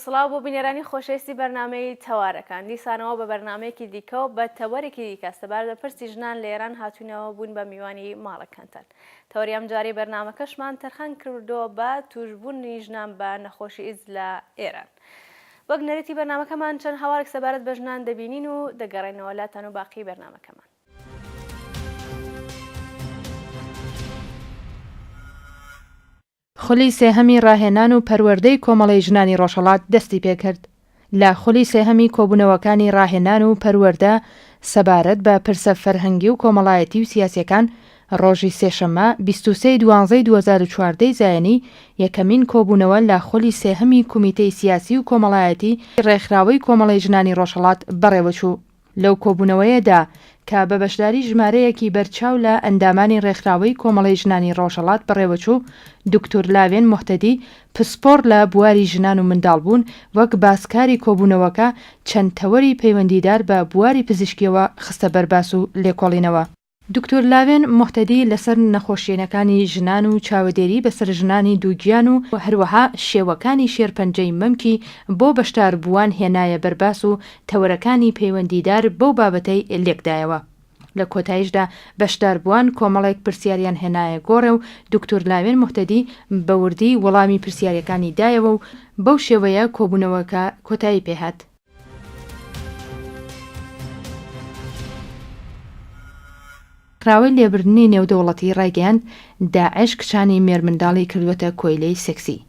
سڵاو بۆ بینێرانی خۆشەویستی بەرنامەی تەوارەکان. دیسانەوە بە بەرنمەیەکی دیکە و بە تەوەرێکی دیکە سەبار بە پرسی ژنان لە ئێران هاتوونەوە بوون بە میوانی ماڵەکەنتان. تەوەری ئەم جارەی بەرنمەکەشمان تەرخان کردەوە بە توشبوونی ژنان بە نەخۆشی ئیدز لە ئێران. وەک نەرێتی بەرنمەکەمان چەند هەوارێک سەبارەت بە ژنان دەبینین و دەگەڕێنەوە لاتان و باقی بەرنمەکەمان. خولی سێهەمی ڕاهێنان و پەروەردەی کۆمەڵی ژنانی ڕۆژهەڵات دەستی پێکرد. لە خولی سێهەمی کۆبوونەوەکانی ڕاهێنان و پەروەردە سەبارەت بە پرسە فەرهەنگی و کۆمەڵایەتی و سیاسیەکان ڕۆژی سێشەممە 23/12/2014 زایانی یەکەمین کۆبوونەوە لە خولی سێهەمی کومیتەی سیاسی و کۆمەڵایەتی ڕێکخراوەی کۆمەڵی ژنانی ڕۆژهەڵات بەڕێوەچوو. لەو کۆبوونەوەیەدا کە بە بەشداری ژمارەیەکی بەرچاو لە ئەندامانی ڕێکخراوەی کۆمەڵی ژنانی ڕۆژهەڵات بەڕێوەچوو، دکتۆر لاوێن موحتەدی پسپۆر لە بواری ژنان و منداڵبوون وەک باسکاری کۆبوونەوەکە چەند تەوەری پەیوەندیدار بە بواری پزیشکیەوە خستە بەرباس و لێکۆڵینەوە. دکتۆر لاوێن موحتەدی لەسەر نەخۆشیێنەکانی ژنان و چاودێری بەسەر ژنانی دووگیان و هەروەها شێوەکانی شێرپەنجەی مەمکی بۆ بەشدار بووان هێنایە بەرباس و تەوەرەکانی پەیوەندیدار بەو بابەتەی لێکدایەوە. لە کۆتاییشدا بەشدار بووان کۆمەڵێک پرسیاریان هێنایە گۆڕێ و دکتۆر لاوێن موحتەدی بەوردی وەڵامی پرسیارەکانی دایەوە و بەو شێوەیە کۆبوونەوەکە کۆتایی پێهات. ڕاوی لێبردنی نێودەوڵەتی ڕایگەیاند داعش کچانی مێرمنداڵی کردوەتە کۆیلەی سێکسی.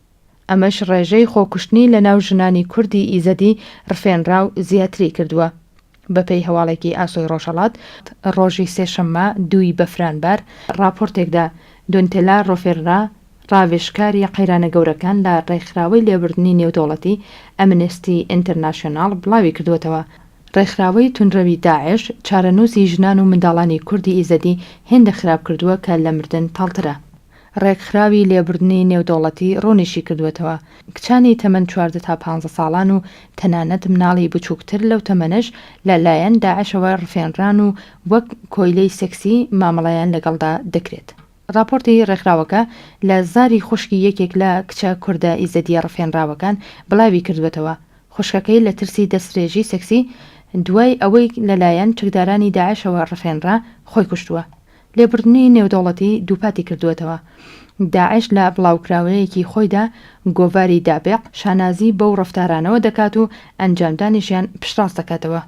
ئەمەش ڕێژەی خۆکوشتنی لە ناو ژنانی کوردی ئیزەدی ڕفێنراو زیاتری کردووە. بەپێی هەواڵێکی ئاسۆی ڕۆژهەڵات ڕۆژی سێشەممە 2 بەفرانبار راپۆرتێکدا دۆنتێلا ڕۆفێررا ڕاوێژکاری قەیرانە گەورەکان لە ڕێکخراوەی لێبردنی نێودەوڵەتی ئەمنستی ئینتەرناشۆناڵ بڵاوی کردوێتەوە. ڕێکخراوەی تونڕەوی داعش چارەنووسی ژنان و منداڵانی کوردی ئیزەدی هێندە خراپ کردووە کە لە مردن تاڵترە. ڕێکخراوی لێبردنی نێودەوڵەتی ڕۆنیشی کردوێتەوە کچانی تەمەن 14 تا 15 ساڵان و تەنانەت مناڵی بچووکتر لەو تەمەنەش لەلایەن داعشەوە ڕفێنران و وەک کۆیلەی سێکسی مامەڵەیان لەگەڵدا دەکرێت. راپۆرتی ڕێکخراوەکە لە زاری خوشکی یەکێک لە کچە کووردە ئیزەدیە ڕفێنراوەکان بڵاوی کردوێتەوە. خوشکەکەی لە ترسی دەسترێژی سێکسی دوای ئەوەی لەلایەن چەکدارانی داعشەوە ڕفێنرا خۆی کوشتووە. لێبردنی نێودەوڵەتی دووپاتی کردوێتەوە. داعش لە بڵاوکراوەیەکی خۆیدا گۆڤاری دابێق شانازی بەو ڕەفتارانەوە دەکات و ئەنجامدانیشیان پشتڕاست دەکاتەوە.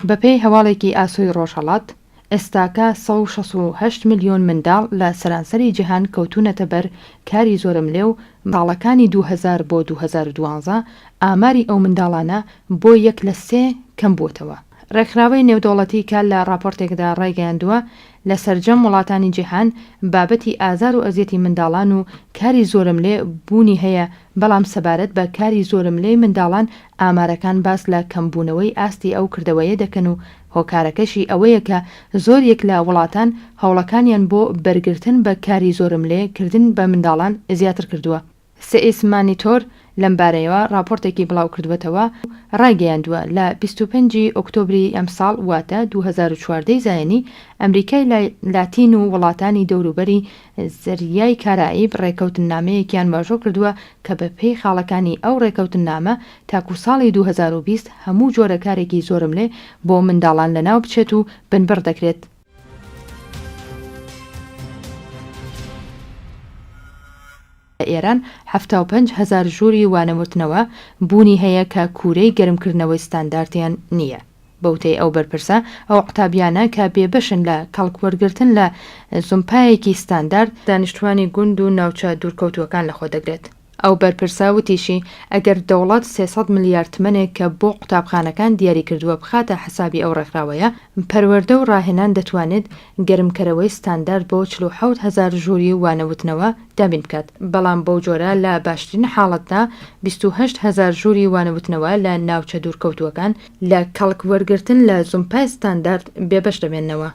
بەپێی هەواڵێکی ئاسۆی ڕۆژهەڵات ئێستاکە 168 ملیۆن منداڵ لە سەرانسەری جیهان کەوتونەتە بەر کاری زۆرم لێ و ماڵەکانی 2000 بۆ 2012 ئاماری ئەو منداڵانە بۆ 1/3 کەم بووتەوە. ڕێکخراوەی نێودەوڵەتی کە لە راپۆرتێکدا ڕایگەیاندووە لە سەرجەم وڵاتانی جیهان بابەتی ئازار و ئەزیەتی منداڵان و کاری زۆرم لێ بوونی هەیە، بەڵام سەبارەت بە کاری زۆرم لێ منداڵان ئامارەکان باس لە کەمبوونەوەی ئاستی ئەو کردەوەیە دەکەن و هۆکارەکەشی ئەوەیە کە زۆرێک لە وڵاتان هەوڵەکانیان بۆ بەرگرتن بە کاری زۆرم لێ کردن بە منداڵان زیاتر کردووە. سئیس مانیتۆر لەمبارەیەوە راپۆرتێکی بڵاو کردوێتەوە ڕایگەیاندووە لە 25 ئۆکتۆبری ئەمساڵ واتە 2014 زایانی ئەمریکای لاتین و وڵاتانی دەوروبەری زەریای کارائیب ڕێکەوتنامەیەکیان ماژۆ کردووە کە بەپێی خاڵەکانی ئەو ڕێکەوتنامە تاکو ساڵی 2020 هەموو جۆرە کارێکی زۆرم لێ بۆ منداڵان لەناو بچێت و بنبڕ دەکرێت. ئێران 75,000 ژووری وانەوتنەوە بوونی هەیە کە کوورەی گەرمکردنەوەی ستانداردیان نییە. بەوتەی ئەو بەرپرسە ئەو قوتابیانە کە بێبەشن لە کەڵکوەرگرتن لە زومپایەکی ستاندارد دانیشتوانی گوند و ناوچە دوورکەوتووەکان لەخۆ دەگرێت. ئەو بەرپرسە وتیشی ئەگەر دەوڵەت 300 ملیارد تمەنێک کە بۆ قوتابخانەکان دیاری کردووە بخاتە حسابی ئەو ڕێکخراوەیە، پەروەردە و ڕاهێنان دەتوانێت گەرمکەرەوەی ستاندارد بۆ 47,000 ژووری وانەوتنەوە دابین بکات. بەڵام بەو جۆرە لە باشترین حاڵەتدا 28,000 ژووری وانەوتنەوە لە ناوچە دوورکەوتووەکان لە کەڵکوەرگرتن لە زومپای ستاندارد بێبەش دەبێنەوە.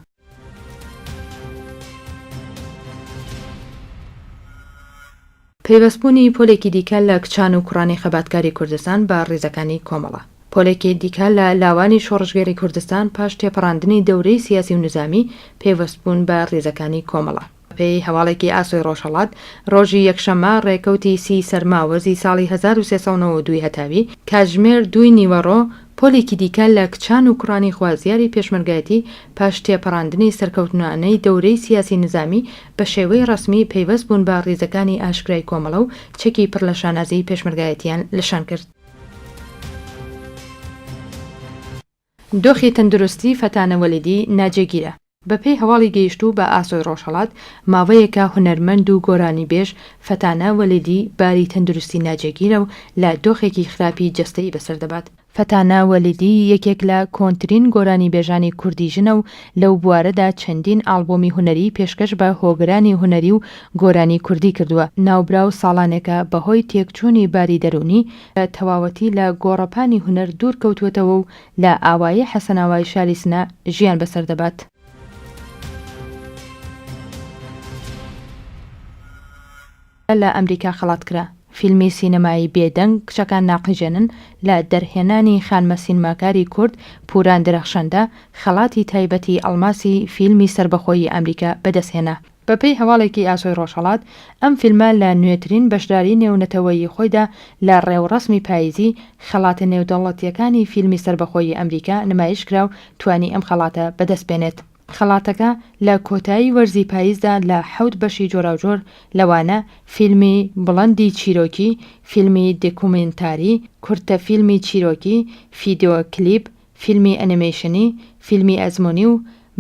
پەیوەستبوونی پۆلێکی دیکە لە کچان و کوڕانی خەباتکاری کوردستان بە ڕێزەکانی کۆمەڵە. پۆلێکی دیکە لە لاوانی شۆڕژگەری کوردستان پاش تێپەڕاندنی دەورەی سیاسی و نظامی پێوەستبوون بە ڕێزەکانی کۆمەڵە. پێی هەواڵێکی ئاسۆی ڕۆژهەڵات ڕۆژی یەکشەممە ڕێکەوتی سی سەرماوەرزی ساڵی 1392 هەتاوی کاتژمێر 2 نیوەڕۆ پۆلێکی دیکە لە کچان و کوڕانی خوازیاری پێشمەرگایەتی پاش تێپەڕاندنی سەرکەوتنانەی دەورەی سیاسی نظامی بە شێوەی ڕسمی پەیوەست بوون بە ڕیزەکانی ئاشکرای کۆمەڵە و چەکی پڕ لە شانازی پێشمەرگایەتیان لەشان کرد. دۆخی تەندروستی فەتانە وەلیدی ناجێگیرە. بەپێی هەواڵی گەیشتوو بە ئاسۆی ڕۆژهەڵات ماوەیەکە هونەرمەند و گۆرانی بێژ فەتانە وەلیدی باری تەندروستی ناجێگیرە و لە دۆخێکی خراپی جەستەی بەسەر دەبات. فەتانە وەلیدی یەکێک لە کۆنترین گۆرانی بێژانی کوردی ژنە و لەو بوارەدا چەندین ئالبۆمی هونەری پێشکەش بە هۆگرانی هونەری و گۆرانی کوردی کردووە. ناوبراو ساڵانێکە بەهۆی تێکچوونی باری دەرونی بە تەواوەتی لە گۆڕەپانی هونەر دوور کەوتوێتەوە و لە ئاوایی حەسەناوای شاری سنە ژیان بەسەر دەبات. لە ئەمریکا خەڵاتکرا فیلمی سینەمایی بێدەنگ کچەکان ناقیژێنن لە دەرهێنانی خانمە سینماکاری کورد پوران درەخشەندە خەڵاتی تایبەتی ئەڵماسی فیلمی سربەخۆیی ئەمریکا بەدەستهێنا. بەپێی هەواڵێکی ئاسۆی ڕۆژهەڵات ئەم فیلمە لە نوێترین بەشداری نێونەتەوەیی خۆیدا لە ڕێوڕسمی پاییزی خەڵاتە نێودەوڵەتیەکانی فیلمی سربەخۆیی ئەمریکا نمایش کرا و توانی ئەم خەڵاتە بەدەست بێنێت. خەڵاتەکە لە کۆتایی وەرزی پاییزدا لە 7 بەشی جۆراوجۆر لەوانە فیلمی بڵندی چیرۆکی، فیلمی دێکومنتاری، کورتە فیلمی چیرۆکی، ڤیدیۆ کلیپ، فیلمی ئەنیمەیشنی، فیلمی ئەزموونی و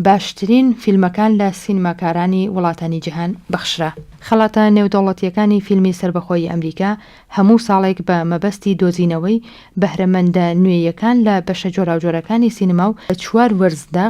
باشترین فیلمەکان لە سینماکارانی وڵاتانی جیهان بەخشرا. خەڵاتە نێودەوڵەتیەکانی فیلمی سربەخۆیی ئەمریکا هەموو ساڵێک بە مەبەستی دۆزینەوەی بەهرەمەندە نوێیەکان لە بەشە جۆراوجۆرەکانی سینما و لە 4 وەرزدا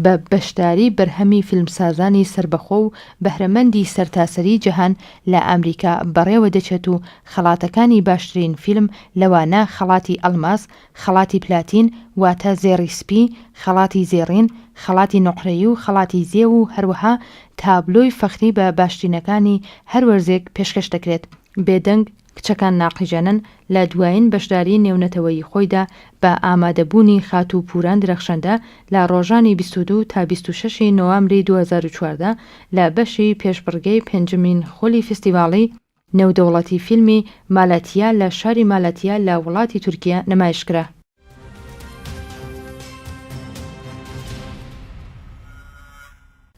بە بەشداری بەرهەمی فیلمسازانی سربەخۆ و بەهرەمەندی سەرتاسەری جەهان لە ئەمریکا بەڕێوە دەچێت و خەڵاتەکانی باشترین فیلم لەوانە خەڵاتی ئەڵماس، خەڵاتی پلاتین واتە زێڕی سپی، خەڵاتی زێڕین، خەڵاتی نۆقرەیی و خەڵاتی زێ و هەروەها تابلۆی فەخری بە باشترینەکانی هەر وەرزێک پێشکەش دەکرێت. بێدەنگ کچەکان ناقیژێنن لە دوایین بەشداری نێونەتەوەیی خۆیدا بە ئامادەبوونی خات و پوران درەخشەندە لە ڕۆژانی 22 تا 26 نۆامبری 2014 لە بەشی پێشبڕگەی 5مین خۆلی فستیڤاڵی نێودەوڵەتی فیلمی مالاتیا لە شاری مالاتیا لە وڵاتی تورکیا نمایشکرا.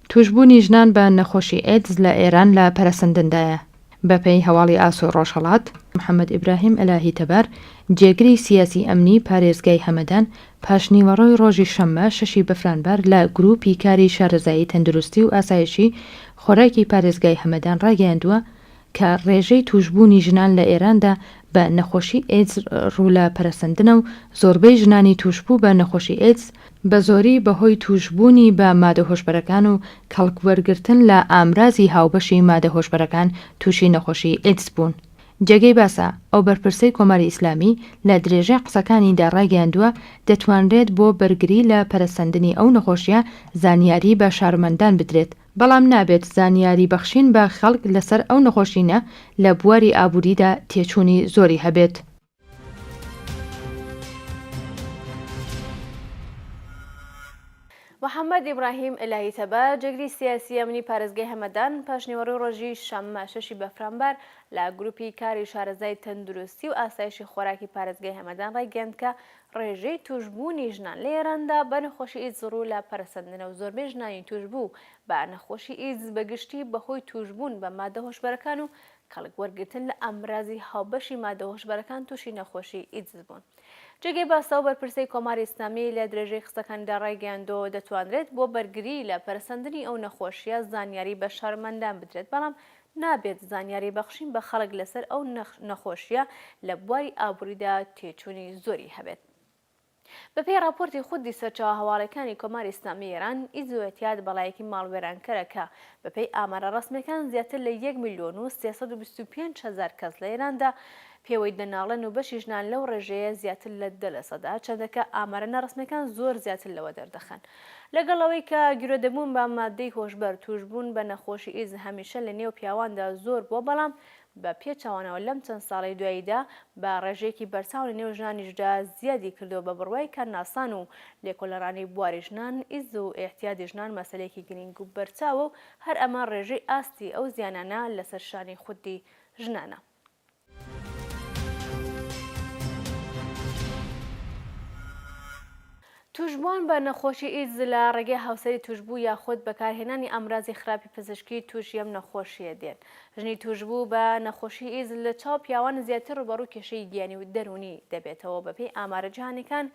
توشبوونی ژنان بە نەخۆشی ئێدز لە ئێران لە پەرەسەندندایە. بەپێی هەواڵی ئاسۆی ڕۆژهەڵات محەممەد ئیبراهیم ئەلاهی تەبار جێگری سیاسی ئەمنی پارێزگای هەمەدان پاشنیوەڕۆی ڕۆژی شەممە 6 بەفرانبەر لە گروپی کاری شارەزایی تەندروستی و ئاسایشی خۆراکی پارێزگای هەمەدان ڕاگەیاندووە کە ڕێژەی توشبوونی ژنان لە ئێراندا بە نەخۆشی ئێدز ڕوو لە پەرەسەندنە و زۆربەی ژنانی توشبوو بە نەخۆشی ئێدز بە زۆری بەهۆی توشبوونی بە مادە هۆشبەرەکان و کەڵکوەرگرتن لە ئامرازی هاوبەشی مادە هۆشبەرەکان تووشی نەخۆشی ئێدز بوون. جێگەی باسە ئەو بەرپرسەی کۆماری ئیسلامی لە درێژە قسەکانیدا ڕاگەیاندووە دەتوانرێت بۆ بەرگری لە پەرەسەندنی ئەو نەخۆشیە زانیاری بە شارمەندان بدرێت، بەڵام نابێت زانیاری بەخشین بە خەڵک لەسەر ئەو نەخۆشینە لە بواری ئابووریدا تێچوونی زۆری هەبێت. محەممەد ئیبراهیم ئەلاهی تەبار جێگری سیاسی ئەمنی پارێزگای هەمەدان پاشنیوەڕۆی ڕۆژی شەممە 6 بەفرانبەر لە گروپی کاری شارەزای تەندروستی و ئاسایشی خۆراکی پارێزگای هەمەدان ڕایگەیاند کە ڕێژەی توشبوونی ژنان لە ئێراندا بە نەخۆشی ئیدز ڕوو لە پەرەسەندنە و زۆربەی ژنانی توشبوو بە نەخۆشی ئیدز بەگشتی بەهۆی توشبوون بە مادە هۆشبەرەکان و کەڵک وەرگرتن لە ئەمرازی هاوبەشی مادە هۆشبەرەکان تووشی نەخۆشی ئیدز بوون. جێگەی باسە و بەرپرسەی کۆماری ئیسلامی لە درێژەی قسەکاندا ڕایگەیاندەوە دەتوانرێت بۆ بەرگری لە پەرەسەندنی ئەو نەخۆشیە زانیاری بە شارمەندان بدرێت، بەڵام نابێت زانیاری بەخشین بە خەڵک لەسەر ئەو نەخۆشیە لە بواری ئابووریدا تێچوونی زۆری هەبێت. بەپێی راپۆرتی خودی سەرچاوە هەواڵەکانی کۆماری ئیسلامی ئێران ئیزوەتیات بەڵایەکی ماڵوێرانکەرەکە بەپێی ئامارە ڕەسمیەکان زیاتر لە 1,325,000 کەس لە ئێراندا پێوەی دەناڵەن و بەشی ژنان لەو ڕێژەیە زیاتر لە 10% چەندەکە ئامارە نەڕەسمیەکان زۆر زیاتر لەوە دەردەخەن. لەگەڵەوەی کە گیرۆدەبوون بە مادەی هۆشبەر توشبوون بە نەخۆشی ئیدز هەمیشە لە نێو پیاواندا زۆر بووە، بەڵام بە پێچەوانەوە لەم چەند ساڵی دواییدا بە ڕێژەیەکی بەرچاو لە نێو ژنانیشدا زیادی کردو بە بڕوای کارناسان و لێکۆڵەرانی بواری ژنان ئیز و ئێحتیادی ژنان مەسەلەیەکی گرنگ و بەرچاوە و هەر ئەمە ڕێژەی ئاستی ئەو زیانانە لەسەر شانی خودی ژنانە. توشبوون بە نەخۆشی ئیدز لە ڕێگەی هاوسەری توشبوو یاخود بەکارهێنانی ئەمراضی خراپی پزیشکی تووشی ئەم نەخۆشیە دێن. ژنی توشبوو بە نەخۆشی ئیدز لە چاو پیاوان زیاتر ڕوبەڕوو کێشەی گیانی و دەرونی دەبێتەوە. بەپێی ئامارە جیهانیەکان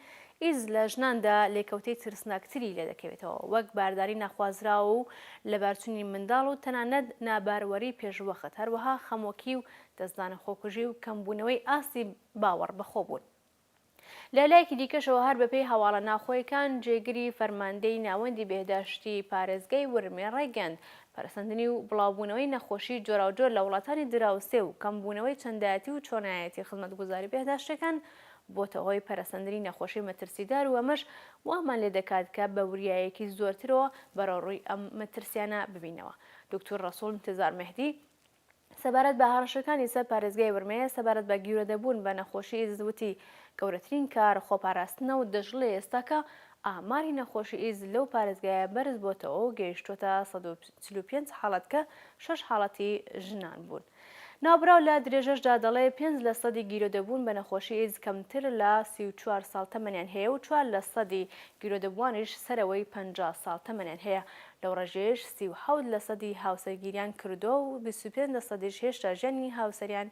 ئیدز لە ژناندا لێکەوتەی ترسناکتری لێ دەکەوێتەوە، وەک بارداری ناخوازراوە و لەبارچوونی منداڵ و تەنانەت ناباروەری پێشوەخت، هەروەها خەمۆکی و دەستدانە خۆکوژی و کەمبوونەوەی ئاستی باوەڕ بەخۆبوون. لە لایەکی دیکەشەوە هەر بەپێی هەواڵە ناخۆیەکان جێگیری فەرماندەی ناوەندی بێهداشتی پارێزگای ورمێ ڕێگەاند پەرسەندنی و بڵاوبوونەوەی نەخۆشی جۆراوجۆر لە وڵاتانی دراوسێ و کەمبوونەوەی چەندایەتی و چۆنایەتی خزمەتگوزاری بێهداشتەکان بۆتە هۆی پەرسەندنی نەخۆشی مەترسیدار و ئەمەش وامان لێ دەکات کە بە وریایەکی زۆرترەوە بەڕێوەڕووی ئەم مەترسیانە ببینەوە. دکتۆر ڕەسوول انتزار مهدی سەبارەت بە هەڕەشەکانی سەر پارێزگای ورمێ سەبارەت بە گیرۆدەبوون بە نەخۆشی ئیدز وتی گەورەترین کار خۆپاراستنە و دەژڵێ ئێستاکە ئاماری نەخۆشی ئیدز لەو پارێزگایە بەرز بۆتەوە و گەیشتۆتە 145 حاڵەت کە 6 حاڵەتی ژنان بوون. ناوبراو لە درێژەشدا دەڵێ 5% گیرۆدەبوون بە نەخۆشی ئیدز کەمتر لە 34 ساڵ تەمەنیان هەیە و 4% گیرۆدەبووانیش سەرەوەی 50 ساڵ تەمەنیان هەیە. لەو ڕێژەیەش 37% هاوسەرگیریان کردو و 25% هێشتا ژەنی هاوسەریان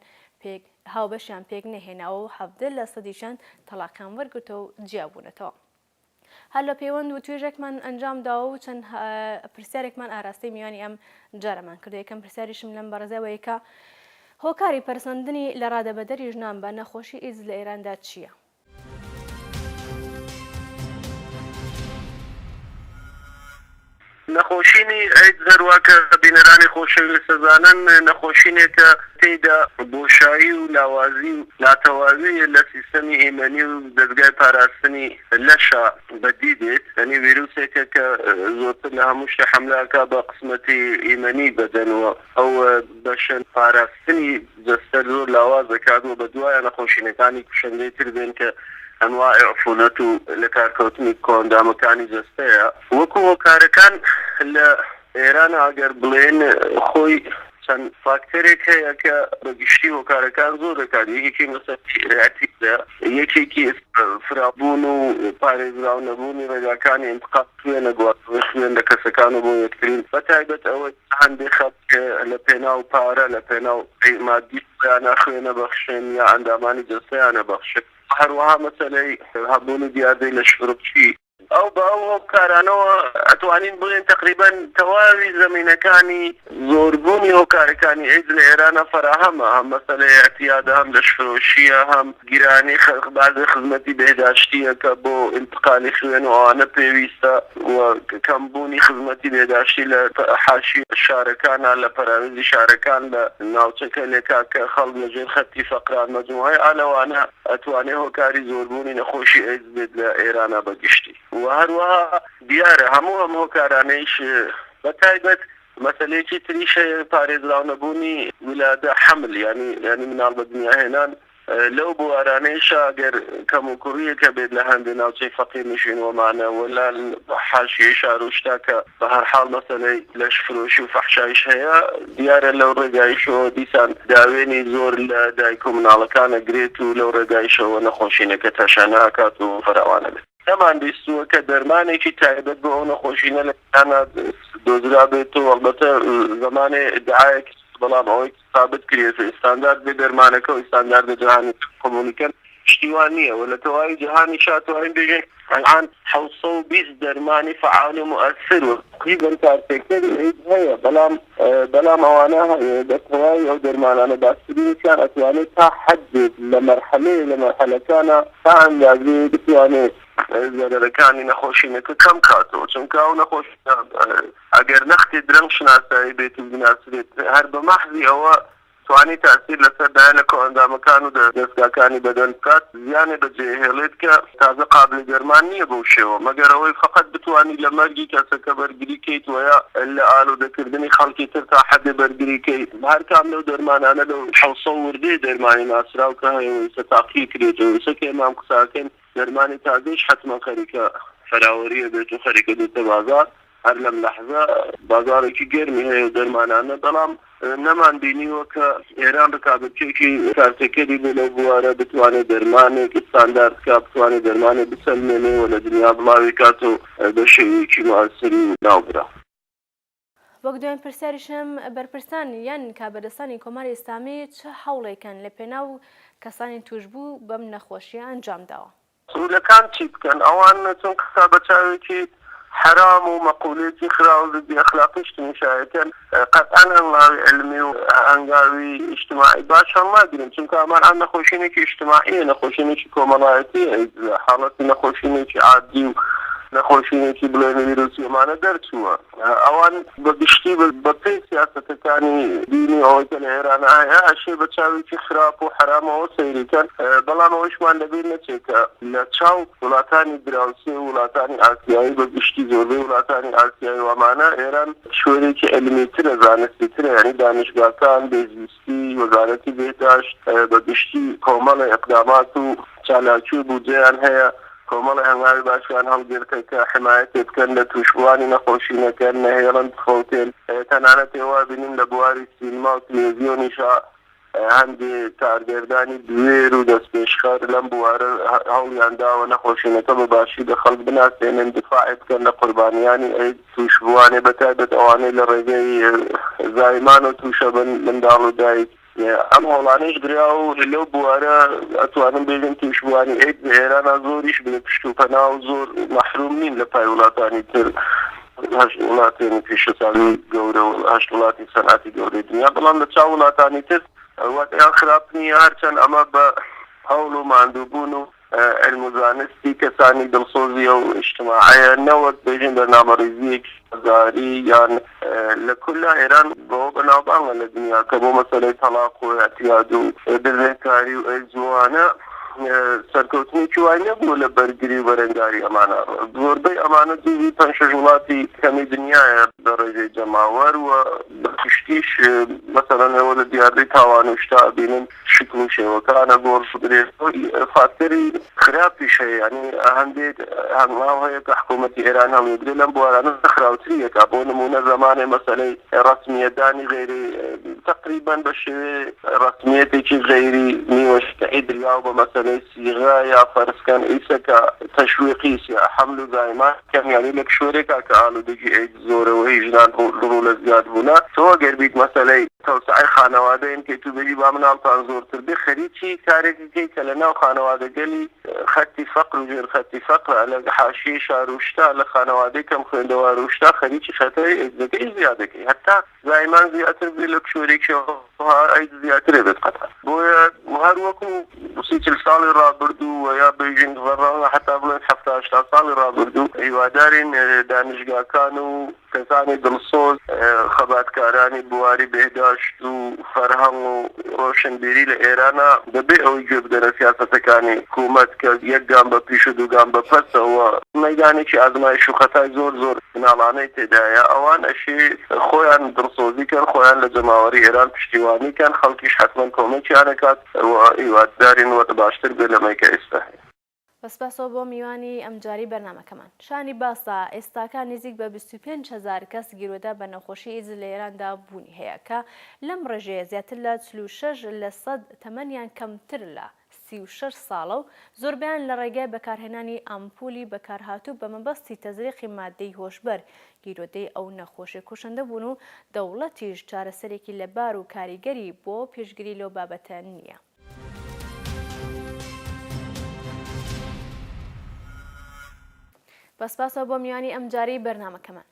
هاوبەشیان پێک نەهێناوە و 17%شان تەلاقیان وەرگرتەوە و جیابوونەتەوە. هەر لە پەیوەند و توێژێکمان ئەنجام داوە و چەند پرسیارێکمان ئاراستەی میوانی ئەم جارەمان کردو. یەکەم پرسیاریشم لەم بەڕێزەوەیە کە هۆکاری پەرسەندنی لە ڕادەبەدەری ژنان بە نەخۆشی ئیدز لە ئێراندا چییە؟ نەخۆشینی ئەیدز هەروەکە بینەرانی خۆشەویستە زانن نەخۆشینێکە تێیدا بۆشایی و لاوازی و ناتەوازی لە سیستەمی ئیمەنی و دەستگای پاراستنی لەشە بەدی دێت، یعنی ڤیرۆسێکە کە زۆرتر لە هەموو شتە حەملەکە بە قسمەتی ئیمەنی بەدەنەوە ئەو بەشە پاراستنی جەستە زۆر لاواز دەکات و بە دوایە نەخۆشینەکانی کوشندەی تر بێن کە ئەنواع عفونەت و لە کارکەوتنی کۆندامەکانی جەستەیە. وەکو هۆکارەکان لە ئێران ئەگەر بڵێن خۆی چەند فاکتەرێک هەیە کە بەگشتی هۆکارەکان زۆر دەکات. یەکێکی مەسەلەتی یەکێکی فرابوون و پارێزراو نەبوونی ڕێگاکانی ئینتقال خوێنە گواستنی خوێن لە کەسەکان و بۆ یەکترین بەتایبەت ئەوە هەندێک خەڵک لە پێناو پارە لە پێناو مادی یانە خوێنە بەخشێن یا ئەندامانی جەستەیانە بەخشێت. هەروەها مەسەلەی هەبوونی دیاردەی لە شفرۆپچی ئەو بە ئەو کارانەوە ئەتوانین بڵێن تقریبا تەواوی زەمینەکانی زۆربوونی هۆکارەکانی ئیدز لە ئێرانە فراهەمە، هەم مەسەلەی ئەتیادە هەم لەشفرۆشیە هەم گیرانی بازی خزمەتی بێهداشتیە کە بۆ ئینتقالی خوێن و ئەوانە پێویستە و کەمبوونی خزمەتی بێهداشتی لە حاشیە شارەکانە لە پەراویزی شارەکان لە ناوچەکە لێکا کە خەڵک لەژێر خەتی فەقران مەجموعەی ئالەوانە ئەتوانێت هۆکاری زۆربوونی نەخۆشی ئیدز بێت لە ئێرانە بەگشتی. و هەروەها دیارە هەموو ئەم هۆکارانەیش بەتایبەت مەسەلەیەکی تریش پارێزراو نەبوونی ولادە حەمل یعنی مناڵ بە دنیا هێنان لەو بوارانەیش ئەگەر کەم و کوڕیەکە بێت لە هەندێک ناوچەی فەقیر نشینوەمانە ولا حاشیەی شار و شتا کە بە هەرحاڵ مەسەلەی لەشفرۆشی و فەحشایش هەیە دیارە لەو ڕێگایشەوە دیسان داوێنی زۆر لە دایک و مناڵەکانە گرێت و لەو ڕێگایشەوە نەخۆشینەکە تەشانە ئاکات و فراوانە بێت. ئەمان بیستووە کە دەرمانێکی تایبەت بۆ ئەو نەخۆشینە لە ئێرانە دۆزرا بێت و ئەڵبەتە زەمانێ ئیدعایەکی بەڵام ئەوەی ثابت کرێت ئستاندارد بێ دەرمانەکە و ئستاندارد جیهانی قبوڵیکەن شتیوان نییە و لە تەواوی جیهانی شاتوانین بێژین الان 720 دەرمانی فعال و مؤثر و تقریبا کارتێکتەری ئیدز هەیە بەڵام ئەوانە دەتەواوی ئەو دەرمانانە باسکردنیان ئەتوانێت تا حەدێک لە مەرحەلەکانە تا ئەندازەیەک بتوانێت زەرەرەکانی نەخۆشینەکە کەم کاتەوە، چونکە ئەو نەخۆشینە ئەگەر نەختی درەنگ شناسایی بێت و بناسرێت هەر بە مەحضی ئەوە توانی تاثیر لەسەر دایانە کۆئەندامەکان و دەستگاکانی بەدەن بکات زیانێ بەجێهێڵێت کە تازە قابل دەرمان نییە بەو شێوە مەگەر ئەوەی فقط بتوانی لە مەرگی کەسەکە بەرگری کەیت وەیا لە ئالوودەکردنی خەڵکی تر تا حەدێ بەرگری کەیت هەر کام لەو دەرمانانە لەو 600 وردەی دەرمانی ناسراو کە هەیە تاقی کرێتەوە سەکە ئێمام قساکەن دەرمانی تازەیش حتما خەریکە فراوەریە بێت و خەریکە دێتە بازار هەر لەم لەحظە بازارێکی گەرمی هەیە و دەرمانانە بەڵام نەمان بینیوە کە ئێران ڕکابەتێکی کارتەکەری بێ لەو بوارە بتوانێت دەرمانێکی ستانداردکە بتوانێت دەرمانێک بسەلمێنێەوە لە دنیا بڵاوی کات و بە شێوەیەکی مواسری ناوبرا. وەک دوایین پرسیاریشم بەرپرسان یان کابەدەستانی کۆماری ئیسلامی چه هەوڵێکن لە پێناو کەسانی توشبوو بەم نەخۆشیە ئەنجام داوە؟ سوولەکان چی بکەن ئەوان چون کەسا بەچاوێکی حرام و مەقولێتی خراو ضد ئەخلاقیش نیشایەتەن قەتعا هەنگاوی علمی و هەنگاوی اجتماعی باش هەڵناگرن چونکە ئەمان ئەم نەخۆشینێکی اجتماعیە نەخۆشینێکی کۆمەڵایەتی حاڵەتی نەخۆشینێکی عادی و نەخۆشینێکی بڵێن ویرۆسی ئەمانە دەرچووە ئەوان بەگشتی بە پێی سیاسەتەکانی دینی ئەوەی کە لە ئێرانە هەیە ئەشێ بە چاوێکی خراپ و حرامەوە سەیریکەن بەڵام ئەوەشمان لەبیر نەچێت کە لە چاو وڵاتانی دراوسی و وڵاتانی ئاسیایی بەگشتی زۆربەی وڵاتانی ئاسیایی و ئەمانە ئێران شوێنێکی ئەلمیترە زانستیترە یعنی دانیشگاکان بێزویستی وەزارەتی بێداشت بەگشتی کۆمەڵی ئەقدامات و چالاکی و بودجەیان هەیە کۆمەڵی هەنگاوی باشیان هەڵگرتە کە حمایەتی بکەن لە تووشبوانی نەخۆشینەکە نەهێڵن بخەوتێن تەنانەت ئێوە بینین لە بواری سینما و تلێڤیزیۆنیشا هەندێ کارگەردانی دوێر و دەستپێشخەر لەم بوارە هەوڵیان داوە نەخۆشینەکە بەباشی بە خەڵک بناسێنن دفاعی بکەن لە قوربانیانی ئەید تووشبوانێ بەتایبەت ئەوانەی لە ڕێگەی زایمان و تووشە بن منداڵ و دایک ئەم هەوڵانەش درا و لەو بوارە ئەتوانم بێژن تووشبوانی ئەید لە ئێرانە زۆریش بێ پشت و پەنا و زۆر مەحروم نین لە پای وڵاتانی تر هەشت وڵاتێنی پێشەساڵی گەورە و هەشت وڵاتی سەنعاتی گەورەی دنیا بەڵام لە چاو وڵاتانی تر وەتیان خراپ نییە هەرچەند ئەمە بە هەوڵ و ماندووبوون و علم و زانستی کەسانی دڵسۆزی و اجتماعیە نەوەک بێژین بەرنامەڕێزیەکی بەزاری یان لە کولا ئێران بەوە بەناوبانگە لە دنیا کە بۆ مەسەلەی تەلاق و اعتیاد و دەرێکاری و ئەیزوانە سەرکەوتنێکی وای نەبوو لە بەرگری و بەرەنگاری ئەمانە زۆربەی ئەمانە دووی پەنج شەش وڵاتی کەمی دنیایە بە ڕێژەی جەماوەر و بە پشتیش مەسەڵەن ئێوە لە دیاردەی تاوان و شتا بینن شکل و شێوەکانە گۆڕ بدرێت فاکتەری خراپیش هەیە یعنی هەندێک هەنگاو هەیە کە حکوومەتی ئێران هەڵوێدرێ لەم بوارانە خراوتریەکە بۆ نمونە زمانێ مەسەلەی ڕەسمیەتدانی غێری تقریبا بە شێوێ ڕەسمیەتێکی غێری نیوەشتەعی دراو بە مەسەلەی سیغا یا فەرزکەن ئیسەکە تەشویقی حەمل و زایمان کەمیانی لە کشۆرێکە کە ئالوودەگی ئەید زۆرەوەی ژنان ڕوو لە زیاد بوونە تۆ گەربیت مەسەلەی تەوسعی خانەوادەین کە تو بەری با مناڵتان زۆرتر بێ خەریکی کارێکی کەی کە لە ناو خانەوادەگەلی خەتی فەقر و ژێر خەتی فەقر لە حاشیە شاروشتا لە خانەوادەی کەم خوێندەوە ڕوشتا خەریکی خەتەی ئەیدەکەی زیادەکەی هەتا زایمان زیاتر بێ لە کشۆرێکی ئەید زیاترێ بێت قەتە بۆیە هەر وەکو 30 ساڵی ڕابردوو و یا بێژین ڕەنگە حتا بڵێن 70 ساڵی ڕابردوو هیوادارین دانیشگاکان و کەسانی دڵسۆز خەباتکارانی بواری بێداشت و فەرهەنگ و ڕۆشنبیری لە ئێرانە بەبێ ئەوەی گوێ بدەنە سیاسەتەکانی حکوومەت کە یەک گام بە پیش و دوو گام بە پەسەوە مەیدانێکی ئازمایش و خەتای زۆر مناڵانەی تێدایە ئەوان ئەشی خۆیان دڵسۆزی کەن خۆیان لە جەماوەری ئێران پشتیوانی کەن خەڵکیش حتمەن کۆمەکیان ئەکات هیوادارین وەرە باشتر بێ لەمەی کە ئێستا هەیە. بەسپاسەوە بۆ میوانی ئەمجاری بەرنامەکەمان شانی باسا ئێستاکە نزیک بە 25,000 کەس گیرۆدا بە نەخۆشی ئیدز لە ئێراندا بوونی هەیە کە لەم ڕێژەیە زیاتر لە 46% تەمەنیان کەمتر لە 36 ساڵە و زۆربیان لە ڕێگای بەکارهێنانی ئامپولی بەکارهاتوو بە مەبەستی تەزریقی مادەی هۆشبەر گیرۆدەی ئەو نەخۆشی کوشندە بوون و دەوڵەتیش چارەسەرێکی لەبار و کاریگەری بۆ پێشگیری لەو بابەتە نییە. بەسپاسەوە بۆ میوانی ئەمجاری بەرنامەکەمان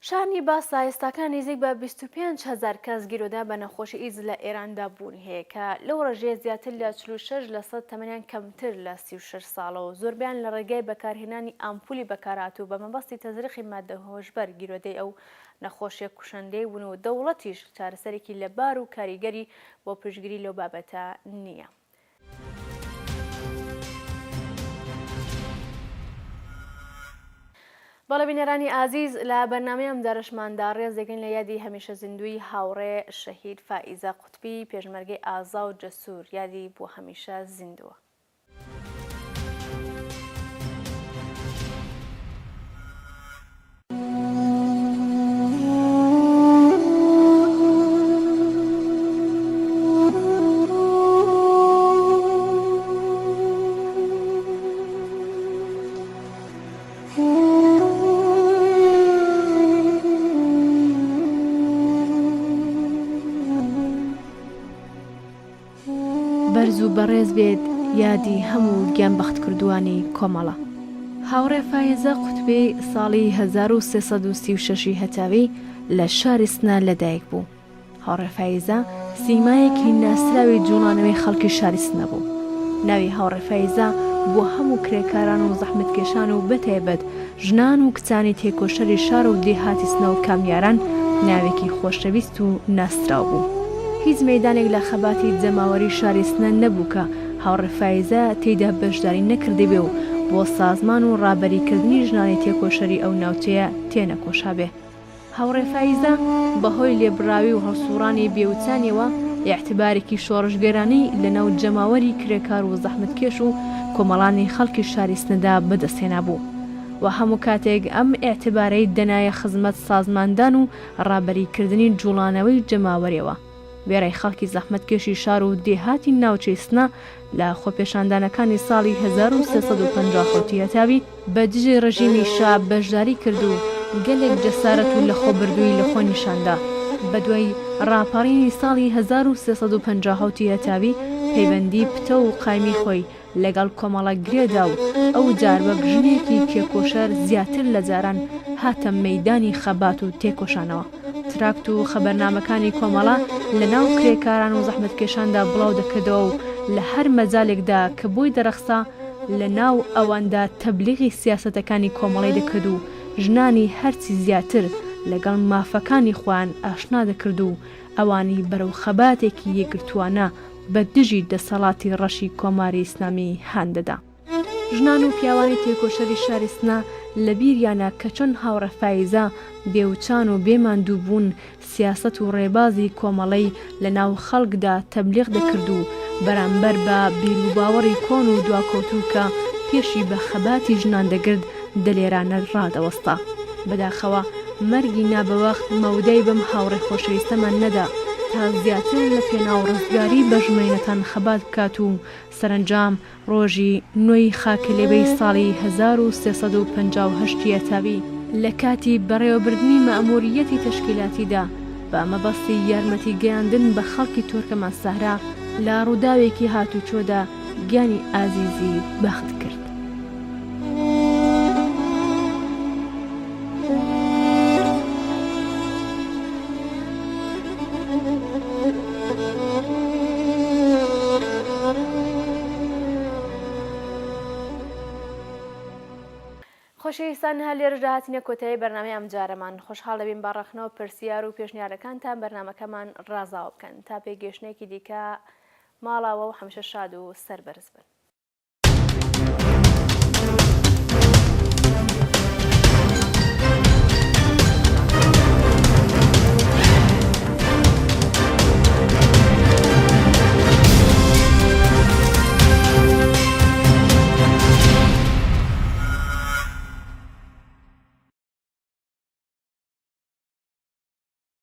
شانی باسا ئێستاکان نزیک بە 25,000 کەس گیرۆدا بە نەخۆشی ئیدز لە ئێراندا بوون هەیە کە لەو ڕۆژەیە زیاتر لە 46% تەمەنیان کەمتر لە 36 ساڵەوە زۆربیان لە ڕێگای بەکارهێنانی ئامپولی بەکارهاتوو بە مەبەستی تەزریقی مادە هۆشبەر گیرۆدەی ئەو نەخۆشیە کوشندەی بوون و دەوڵەتیش چارەسەرێکی لەبار و کاریگەری بۆ پشتگیری لەو بابەتە نییە. بەڵێبینەرانی ئازیز لە بەرنامەی ئەم دەرەشماندا ڕێز دەگەین لە یادی هەمیشە زیندوی هاوڕێ شەهید فائیزە قوتبی پێشمەرگەی ئازا و جەسوور یادی بۆ هەمیشە زیندووە. بەرز و بەڕێز بێت یادی هەموو گیانبەخت کردوانی کۆمەڵە. هاوڕێ فائیزە قوتبی ساڵی 1336 هەتاوی لە شاری سنە لەدایک بوو. هاوڕێ فائیزە سیمایەکی ناسراوی جوڵانەوەی خەڵکی شاری سنە بوو. ناوی هاوڕێ فائیزە بۆ هەموو کرێکاران و زەحمەتکێشان و بەتایبەت ژنان و کچانی تێکۆشەری شار و دێهاتی سنە و کامیاران ناوێکی خۆشەویست و ناسراو بوو. هیچ مەیدانێک لە خەباتی جەماوەری شاری سنە نەبوو کە هاوڕێ فائیزە تێیدا بەشداری نەکردی بێ و بۆ سازمان و ڕابەریکردنی ژنانی تێکۆشەری ئەو ناوچەیە تێنەکۆشا بێ. هاوڕێ فائیزە بەهۆی لێبراوی و هەڵسوڕانی بێوچانیەوە ئیعتیبارێکی شۆڕژگەرانەی لەناو جەماوەری کرێکار و زەحمەتکێش و کۆمەڵانی خەڵکی شاری سنەدا بەدەستهێنا بوو و هەموو کاتێک ئەم ئیعتیبارەی دەنایە خزمەت سازماندان و ڕابەریکردنی جوڵانەوەی جەماوەریەوە. وێرەی خەڵکی زەحمەتکێشی شار و دێهاتی ناوچەی سنە لە خۆپێشاندانەکانی ساڵی 1350 هەتاوی بە دژی ڕژیمی شا بەشداری کرد و گەلێک جەسارەت و لە خۆبردووی لە خۆ نیشاندا. بەدوای ڕاپەڕینی ساڵی 1350 هەتاوی پەیوەندی پتە و قایمی خۆی لەگەڵ کۆمەڵە گرێدا و ئەو جار بە بژنێکی تێکۆشەر زیاتر لە جاران هاتە مەیدانی خەبات و تێکۆشانەوە. تراکت و خەبەرنامەکانی کۆمەڵە لە ناو کرێکاران و زەحمەتکێشاندا بڵاو دەکردەوە و لە هەر مەجالێکدا کە بۆی دەرەخسا لە ناو ئەواندا تەبلیغی سیاسەتەکانی کۆمەڵی دەکرد و ژنانی هەرچی زیاتر لەگەڵ مافەکانی خۆیان ئاشنا دەکرد و ئەوانی بەرەو خەباتێکی یەکگرتووانە بە دژی دەسەڵاتی ڕەشی کۆماری ئیسلامی هاندەدا. ژنان و پیاوانی تێکۆشەری شاری سنە لە بیریانە کە چۆن هاوڕێ فائیزە بێوچان و بێماندوو بوون سیاسەت و ڕێبازی کۆمەڵەی لە ناو خەڵکدا تەبلیغ دەکرد و بەرامبەر بە بیر و باوەڕی کۆن و دواکەوتوو کە پێشی بە خەباتی ژنان دەگرت دلێرانە ڕادەوەستا. بەداخەوە مەرگی نابەوەخت مەودەی بەم هاوڕێ خۆشەویستەمان نەدا تا زیاتر لە پێناو ڕزگاری بەژمێنەتان خەبات بکات و سەرنجام ڕۆژی 9 خاکلێبەی ساڵی 1358 هەتاوی لە کاتی بەڕێوەبردنی مەئموریەتی تەشکیلاتیدا بە مەبەستی یارمەتی گەیاندن بە خەڵکی تورکەمان سەهرا لە ڕووداوێکی هاتوچۆدا گیانی ئازیزی بەخت کرد. خۆشەویستان هەر لێرەدا هاتینە کۆتایی بەرنامەی ئەم جارەمان. خۆشحاڵ دەبین بە ڕەخنەوە پرسیار و پێشنیارەکانتان بەرنامەکەمان ڕازاوە بکەن تا پێگەشتنێکی دیکە ماڵاوە و هەمیشە شاد و سەربەرز بن.